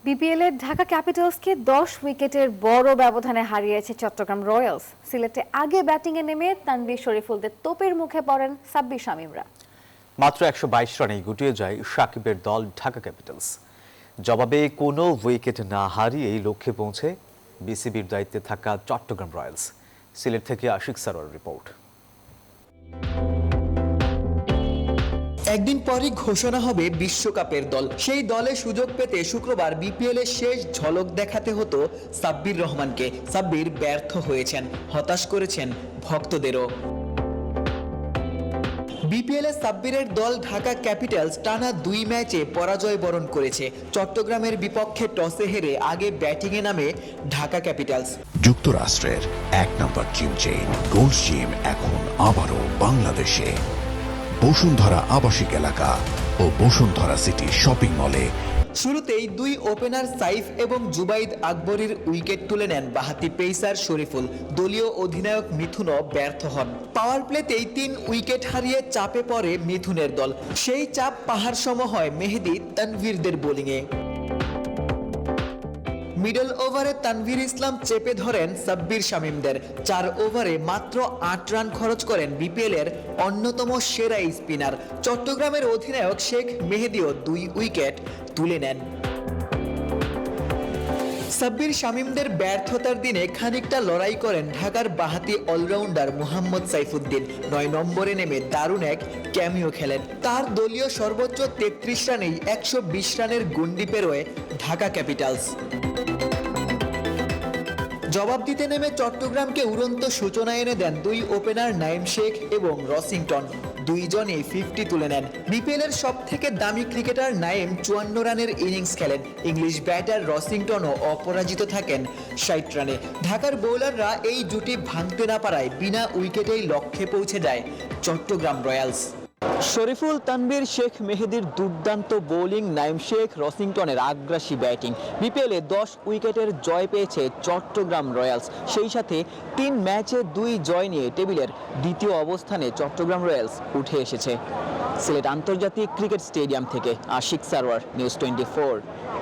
BPL এর ঢাকা ক্যাপিটালসকে 10 উইকেটের বড় ব্যবধানে হারিয়েছে চট্টগ্রাম রয়্যালস। সিলেটে আগে ব্যাটিংয়ে নেমে তানভীর শরীফুলদের তোপের মুখে পড়েন সাব্বির শামীমরা। মাত্র 122 রানেই গুটিয়ে যায় সাকিবের দল ঢাকা ক্যাপিটালস। জবাবে কোনো উইকেট না হারিয়েই লক্ষ্যে পৌঁছে বিসিবির দায়িত্বে থাকা চট্টগ্রাম রয়্যালস। সিলেট থেকে আশিক সারোয়ার রিপোর্ট। একদিন পরই ঘোষণা হবে বিশ্বকাপের দল। সেই দলে সুযোগ পেতে শুক্রবার বিপিএল এর শেষ ঝলক দেখাতে হতো সাব্বির রহমানকে। সাব্বির ব্যর্থ হয়েছেন, হতাশ করেছেন ভক্তদেরও। বিপিএল এ সাব্বিরের দল ঢাকা ক্যাপিটালস টানা 2 ম্যাচে পরাজয় বরণ করেছে। চট্টগ্রামের বিপক্ষে টসে হেরে আগে ব্যাটিংয়ে নামে ঢাকা ক্যাপিটালস। যুক্তরাষ্ট্রের 1 নম্বর জিম চেইন গোল্ড জিম এখন আবারও বাংলাদেশে। বসুন্ধরা আবাসিক এলাকা ও বসুন্ধরা সিটি শপিং মলে। শুরুতেই 2 ওপেনার সাইফ এবং জুবাইদ আকবরীর উইকেট তুলে নেন বাঁহাতি পেসার শরীফুল। দলীয় অধিনায়ক মিথুনও ব্যর্থ হন। পাওয়ার প্লেতেই 3 উইকেট হারিয়ে চাপে পড়ে মিথুনের দল। সেই চাপ পাহাড় সম হয় মেহেদী তানভীরদের বোলিংয়ে। মিডল ওভারে তানভীর ইসলাম চেপে ধরেন সাব্বির শামীমদের। 4 ওভারে মাত্র 8 রান খরচ করেন বিপিএল এর অন্যতম সেরা স্পিনার। চট্টগ্রামের অধিনায়ক শেখ মেহেদীও 2 উইকেট তুলে নেন। সাব্বির শামীমদের ব্যর্থতার দিনে খানিকটা লড়াই করেন ঢাকার বাঁহাতি অলরাউন্ডার মোহাম্মদ সাইফুদ্দিন। 9 নম্বরে নেমে দারুণ এক ক্যামিও খেলেন। তার দলীয় সর্বোচ্চ 33 রানেই 120 রানের গন্ডি পেরোয় ঢাকা ক্যাপিটালস। জবাব দিতে নেমে চট্টগ্রামকে উড়ন্ত সূচনা এনে দেন 2 ওপেনার নাইম শেখ এবং রসিংটন। দুইজনেই 50 তুলে নেন। বিপিএল এর সবথেকে দামি ক্রিকেটার নাইম 54 রানের ইনিংস খেলেন। ইংলিশ ব্যাটার রসিংটনও অপরাজিত থাকেন 60 রানে। ঢাকার বোলাররা এই জুটি ভাঙতে না পারায় বিনা উইকেটেই লক্ষ্যে পৌঁছে যায় চট্টগ্রাম রয়্যালস। শরীফুল, তানভীর, শেখ মেহেদীর দুর্দান্ত বোলিং, নাইম শেখ, রসিংটনের আগ্রাসী ব্যাটিং। বিপিএলে 10 উইকেটের জয় পেয়েছে চট্টগ্রাম রয়্যালস। সেই সাথে 3 ম্যাচে 2 জয় নিয়ে টেবিলের দ্বিতীয় অবস্থানে চট্টগ্রাম রয়্যালস উঠে এসেছে। সিলেট আন্তর্জাতিক ক্রিকেট স্টেডিয়াম থেকে আশিক সারোয়ার, নিউজ 24।